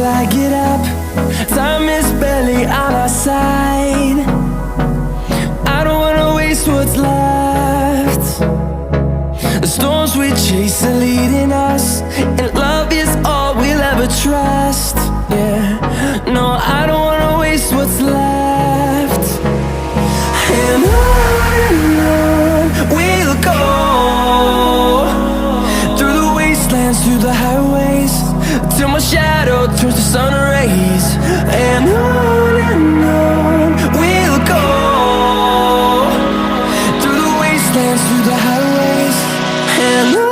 till I get up. Time is barely on our side. I don't wanna waste what's left. The storms we chase are leading us, and love is all we'll ever trust. Yeah, no, I don't wanna waste what's left. And on we'll go, through the wastelands, through the highways, till my shadow turns to sun rays. And on we'll go, through the wastelands, through the highways, and on.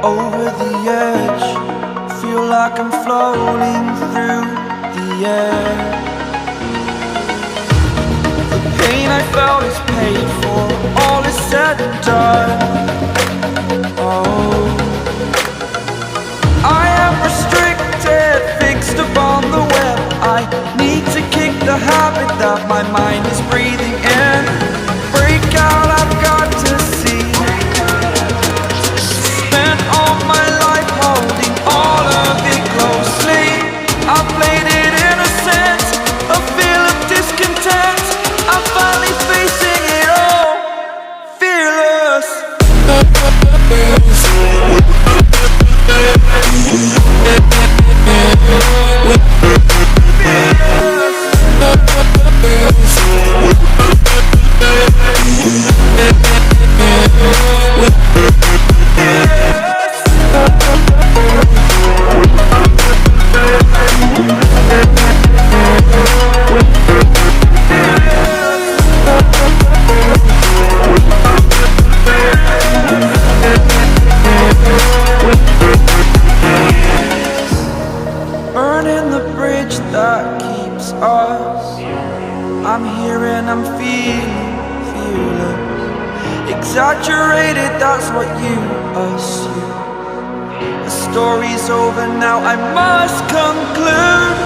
Over the edge, feel like I'm floating through the air. The pain I felt is paid for, all is said and done. Oh, I am restricted, fixed upon the web. I need to kick the habit that my mind is breathing in. Break out, I've got to see. Spent all my life holding all of it closely. I played it innocent, a feel of discontent. I'm finally facing it all, fearless. Burning the bridge that keeps us. I'm here and I'm feeling fearless. Exaggerated, that's what you assume. The story's over now, I must conclude.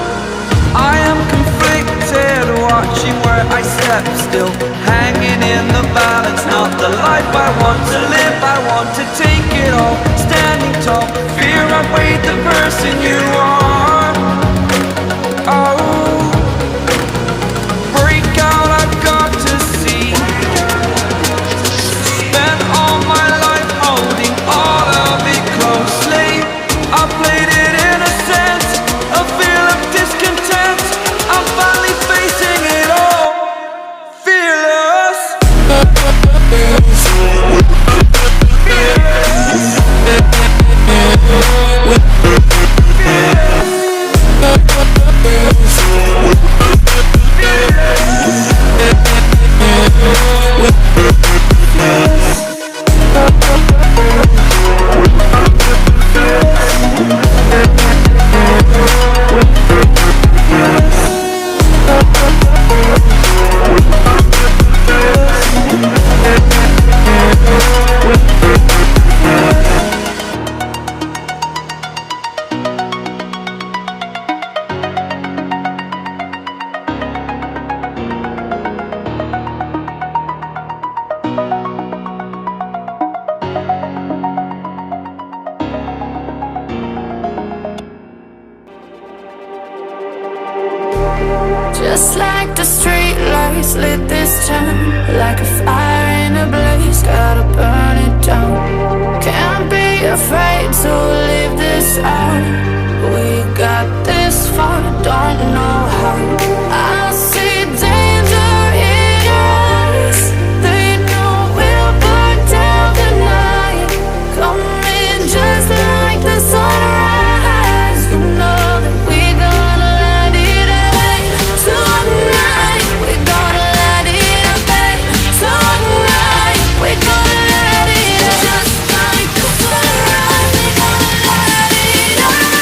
I am conflicted, there watching where I step still, hanging in the balance. Not the life I want to live, I want to take it all. Standing tall, fear outweighed the person you are. Oh, break out, I've got to see. Spent all my life holding all of it closely. I played it innocent, a feel of discontent. I'm finally facing it all, fearless. Just like the street lights lit this town, like a fire in a blaze, gotta burn it down. Can't be afraid to leave this out. We got this far, don't know how. I see danger in your eyes. They know we'll burn down the night. Coming just like the sunrise. You know that we gonna let it away. Tonight, we gonna let it away. Tonight, we gonna let it away. Just like the sunrise, we gonna let it away.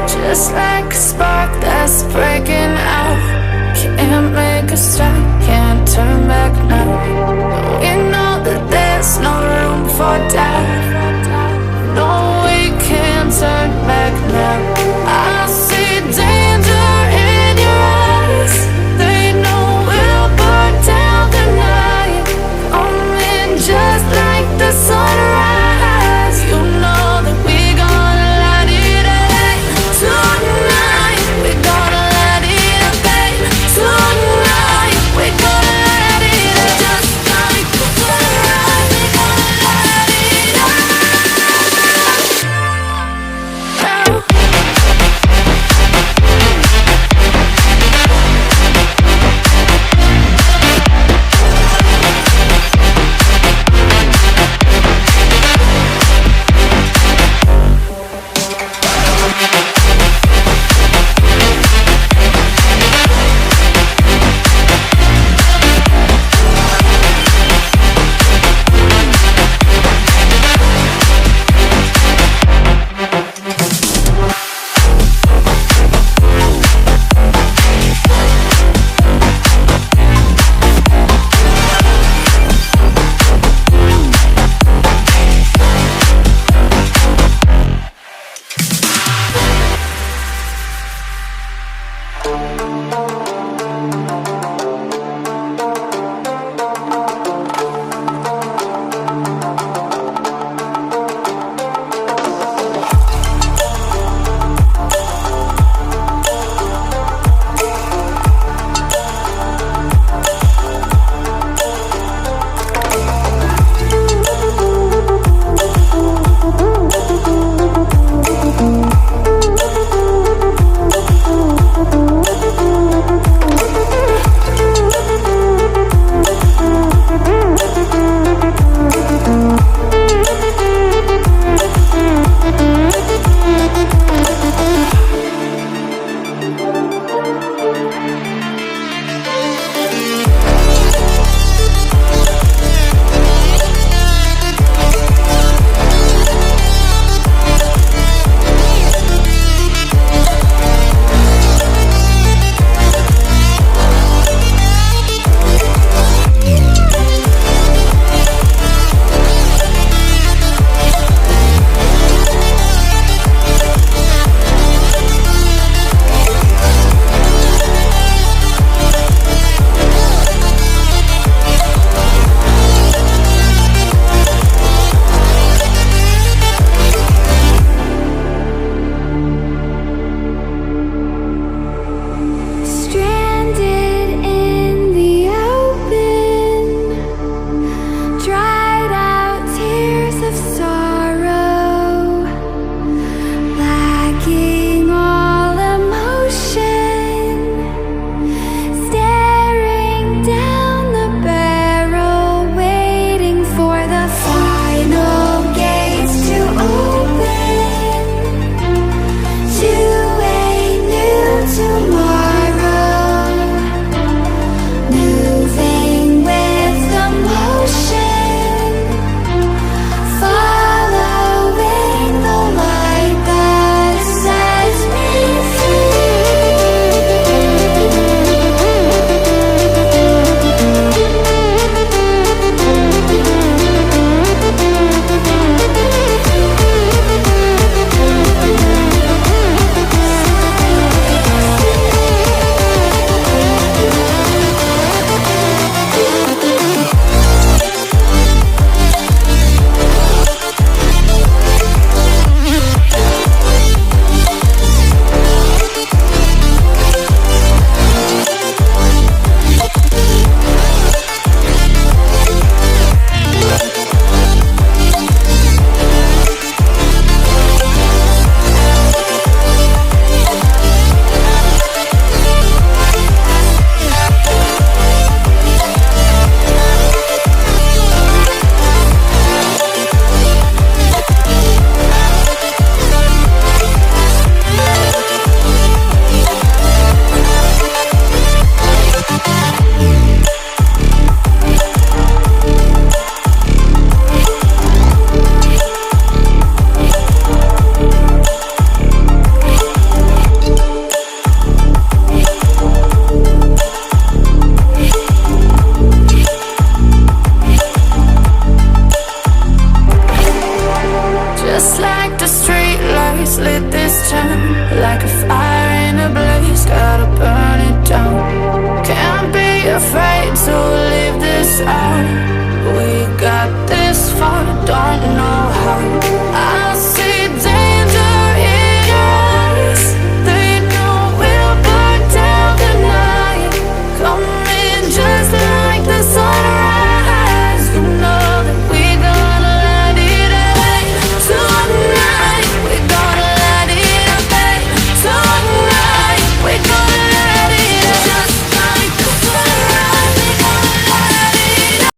Just like a spark that's breaking out. Can't make a stop, can't turn back now. We know that there's no room for doubt. No, we can't turn back now. I see danger in your eyes. They know we'll burn down the night. Coming just like the sunrise. You know that we gonna let it away. Tonight, we gonna let it away. Tonight, we gonna let it away. Just like the sunrise, we gonna let it away. far, don't know